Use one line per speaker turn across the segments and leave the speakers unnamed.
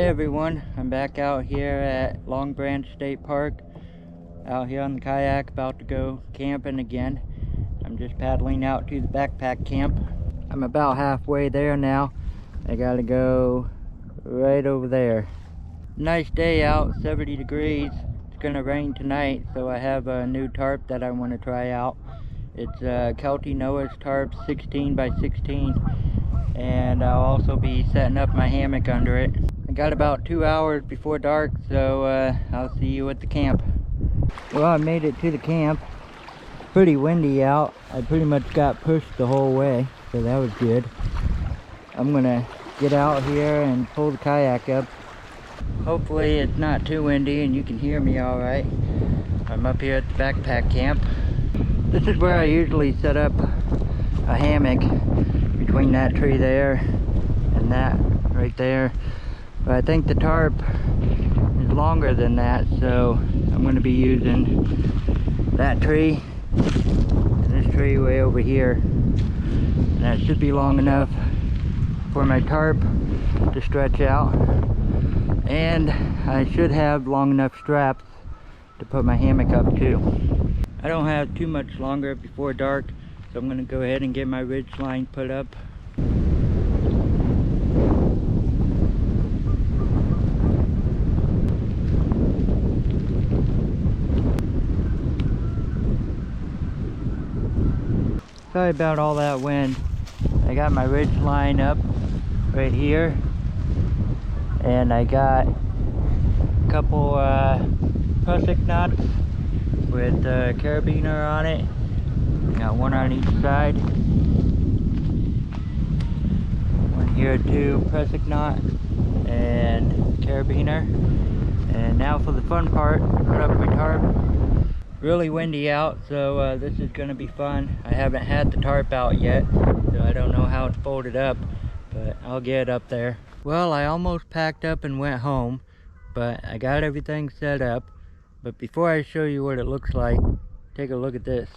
Hey everyone, I'm back out here at Long Branch State Park, out here on the kayak, about to go camping again. I'm just paddling out to the backpack camp. I'm about halfway there now. I gotta go right over there. Nice day out, 70 degrees. It's gonna rain tonight, so I have a new tarp that I want to try out. It's Kelty Noah's tarp 16 by 16, and I'll also be setting up my hammock under it. I got about 2 hours before dark, so I'll see you at the camp. Well, I made it to the camp. Pretty windy out. I pretty much got pushed the whole way, so that was good. I'm gonna get out here and pull the kayak up. Hopefully it's not too windy and you can hear me all right. I'm up here at the backpack camp. This is where I usually set up a hammock, between that tree there and that right there. But I think the tarp is longer than that, so I'm going to be using that tree and this tree way over here. And that should be long enough for my tarp to stretch out. And I should have long enough straps to put my hammock up too. I don't have too much longer before dark, so I'm going to go ahead and get my ridge line put up. Sorry about all that wind. I got my ridge line up right here, and I got a couple prusik knots with carabiner on it. Got one on each side. One here too, prusik knot and carabiner. And now for the fun part, put up my tarp. Really windy out, so this is gonna be fun. I haven't had the tarp out yet, so I don't know how it's folded up, but I'll get it up there. Well, I almost packed up and went home, but I got everything set up. But before I show you what it looks like, take a look at this.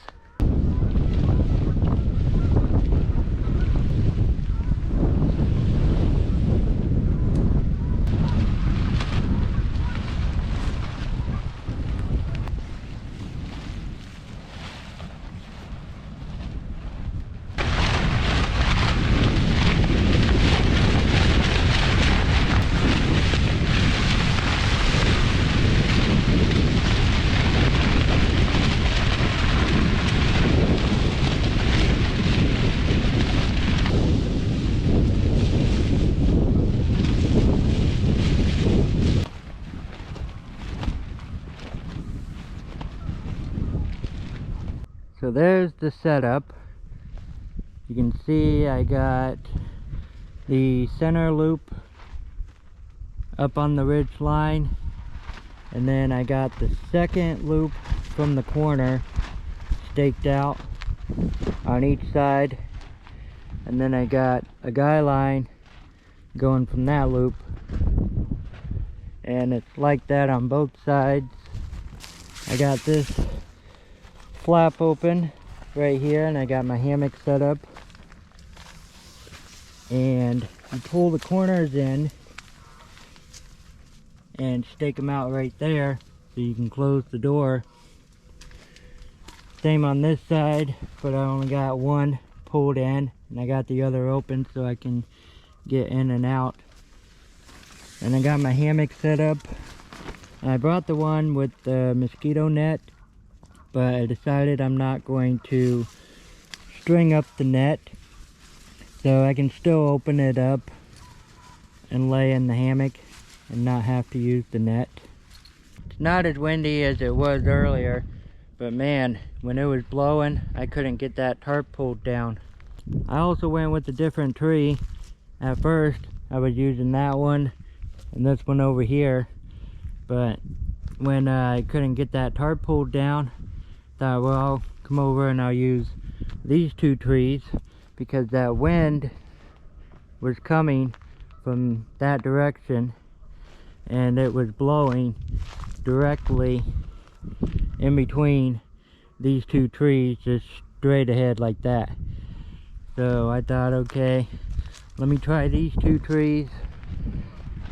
So there's the setup. You can see I got the center loop up on the ridge line, and then I got the second loop from the corner staked out on each side, and then I got a guy line going from that loop, and it's like that on both sides. I got this flap open right here, and I got my hammock set up, and you pull the corners in and stake them out right there so you can close the door. Same on this side, but I only got one pulled in, and I got the other open so I can get in and out. And I got my hammock set up. I brought the one with the mosquito net, but I decided I'm not going to string up the net, so I can still open it up and lay in the hammock and not have to use the net. It's not as windy as it was earlier, but man, when it was blowing, I couldn't get that tarp pulled down. I also went with a different tree. At first, I was using that one and this one over here, but when I couldn't get that tarp pulled down, thought, well, I'll come over and I'll use these two trees, because that wind was coming from that direction and it was blowing directly in between these two trees, just straight ahead like that. So I thought, okay, let me try these two trees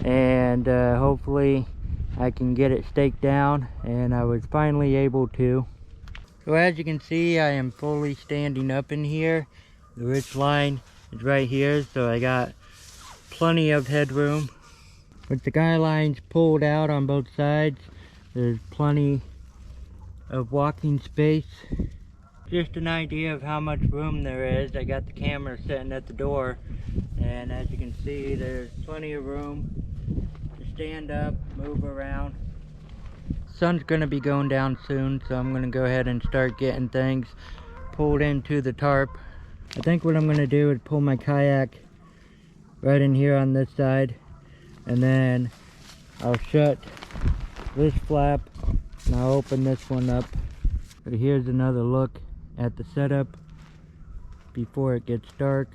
and hopefully I can get it staked down, and I was finally able to. So as you can see, I am fully standing up in here. The ridge line is right here, so I got plenty of headroom. With the guy lines pulled out on both sides, there's plenty of walking space. Just an idea of how much room there is. I got the camera sitting at the door, and as you can see, there's plenty of room to stand up, move around. Sun's gonna be going down soon, so I'm gonna go ahead and start getting things pulled into the tarp. I think what I'm gonna do is pull my kayak right in here on this side, and then I'll shut this flap and I'll open this one up. But here's another look at the setup before it gets dark.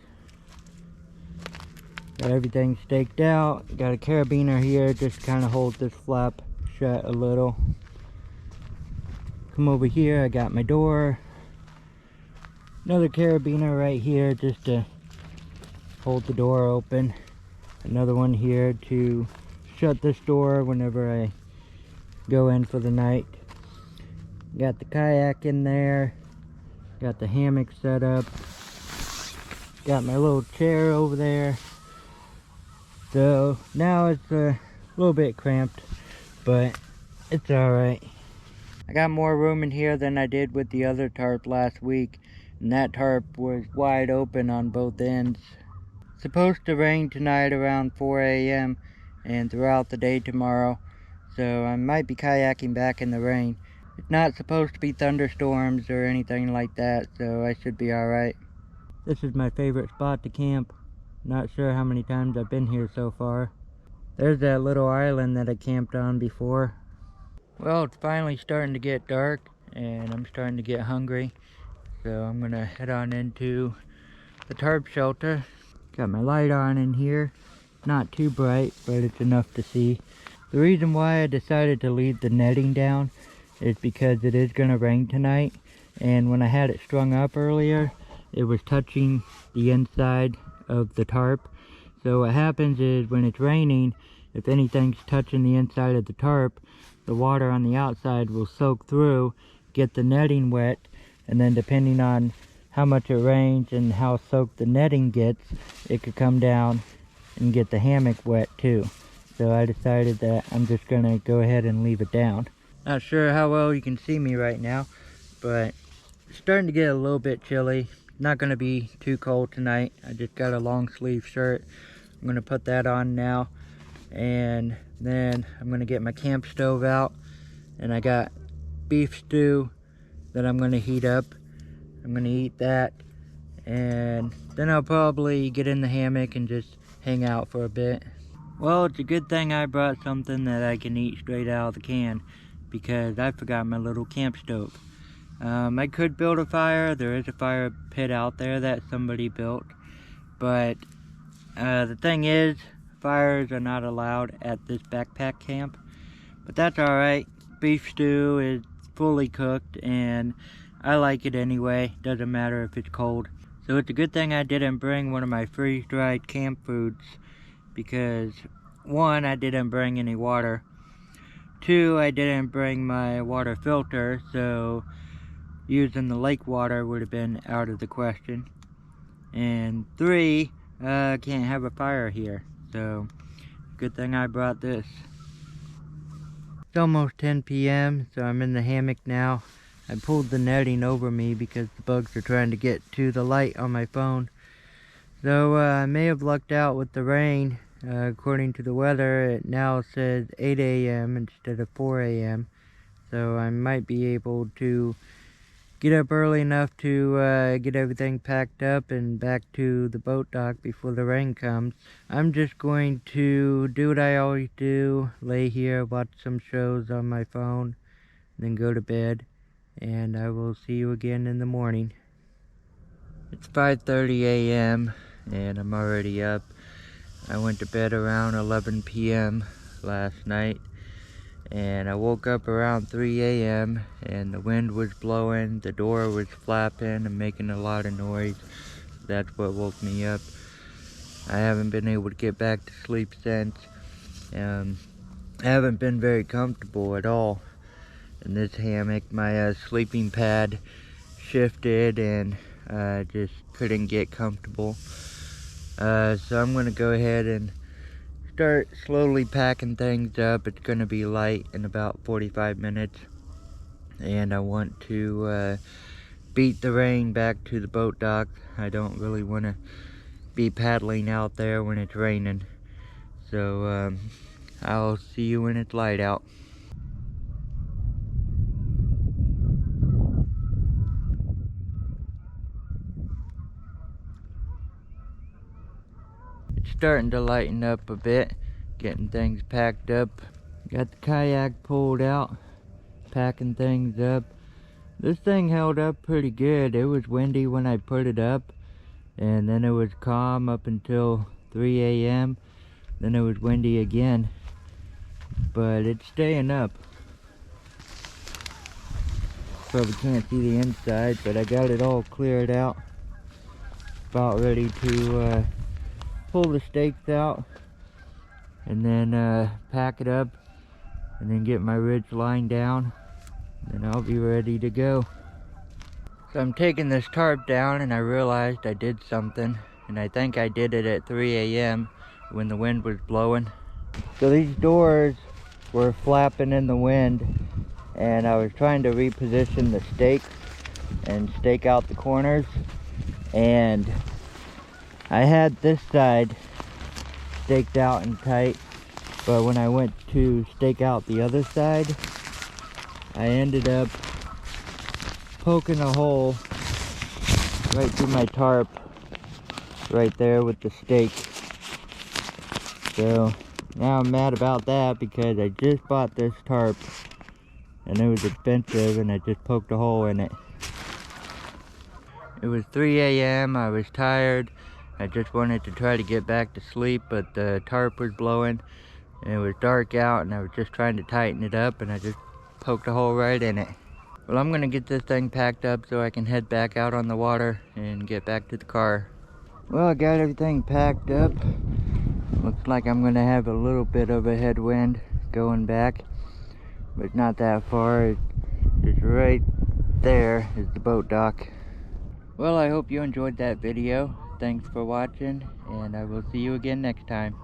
Got everything staked out. Got a carabiner here, just kind of hold this flap shut a little. Come over here, I got my door. Another carabiner right here just to hold the door open. Another one here to shut this door whenever I go in for the night. Got the kayak in there. Got the hammock set up. Got my little chair over there. So now it's a little bit cramped, but it's alright. I got more room in here than I did with the other tarp last week, and that tarp was wide open on both ends. It's supposed to rain tonight around 4 a.m. and throughout the day tomorrow, so I might be kayaking back in the rain. It's not supposed to be thunderstorms or anything like that, so I should be alright. This is my favorite spot to camp. Not sure how many times I've been here so far. There's that little island that I camped on before. Well, it's finally starting to get dark, and I'm starting to get hungry, so I'm gonna head on into the tarp shelter. Got my light on in here. Not too bright, but it's enough to see. The reason why I decided to leave the netting down is because it is gonna rain tonight, and when I had it strung up earlier, it was touching the inside of the tarp. So what happens is when it's raining, if anything's touching the inside of the tarp, the water on the outside will soak through, get the netting wet, and then depending on how much it rains and how soaked the netting gets, it could come down and get the hammock wet too. So I decided that I'm just gonna go ahead and leave it down. Not sure how well you can see me right now, but it's starting to get a little bit chilly. Not gonna be too cold tonight. I just got a long sleeve shirt. I'm gonna put that on now, and then I'm gonna get my camp stove out, and I got beef stew that I'm gonna heat up. I'm gonna eat that, and then I'll probably get in the hammock and just hang out for a bit. Well, it's a good thing I brought something that I can eat straight out of the can, because I forgot my little camp stove. I could build a fire. There is a fire pit out there that somebody built, but the thing is, fires are not allowed at this backpack camp, but that's alright. Beef stew is fully cooked, and I like it anyway. Doesn't matter if it's cold. So it's a good thing I didn't bring one of my freeze-dried camp foods, because 1, I didn't bring any water. 2, I didn't bring my water filter, so using the lake water would have been out of the question. And 3, I can't have a fire here, so good thing I brought this. It's almost 10 p.m. so I'm in the hammock now. I pulled the netting over me because the bugs are trying to get to the light on my phone. So I may have lucked out with the rain. According to the weather, it now says 8 a.m. instead of 4 a.m. So I might be able to get up early enough to get everything packed up and back to the boat dock before the rain comes. I'm just going to do what I always do, lay here, watch some shows on my phone, then go to bed, and I will see you again in the morning. It's 5:30 a.m. and I'm already up. I went to bed around 11 p.m. last night, and I woke up around 3 a.m. and the wind was blowing, the door was flapping and making a lot of noise. That's what woke me up. I haven't been able to get back to sleep since. I haven't been very comfortable at all in this hammock. My sleeping pad shifted and just couldn't get comfortable. So I'm gonna go ahead and start slowly packing things up. It's gonna be light in about 45 minutes. And I want to beat the rain back to the boat dock. I don't really want to be paddling out there when it's raining. So I'll see you when it's light out. It's starting to lighten up a bit, getting things packed up. Got the kayak pulled out, packing things up. This thing held up pretty good. It was windy when I put it up, and then it was calm up until 3 a.m. Then it was windy again, but it's staying up. Probably can't see the inside, but I got it all cleared out. About ready to pull the stakes out and then pack it up and then get my ridge line down, and I'll be ready to go. So I'm taking this tarp down, and I realized I did something, and I think I did it at 3 a.m. when the wind was blowing. So these doors were flapping in the wind, and I was trying to reposition the stakes and stake out the corners, and I had this side staked out and tight, but when I went to stake out the other side, I ended up poking a hole right through my tarp right there with the stake. So now I'm mad about that because I just bought this tarp and it was expensive, and I just poked a hole in it. It was 3 a.m. I was tired. I just wanted to try to get back to sleep, but the tarp was blowing and it was dark out, and I was just trying to tighten it up, and I just poked a hole right in it. Well, I'm gonna get this thing packed up so I can head back out on the water and get back to the car. Well, I got everything packed up. Looks like I'm gonna have a little bit of a headwind going back, but it's not that far. It's right there is the boat dock. Well, I hope you enjoyed that video. Thanks for watching, and I will see you again next time.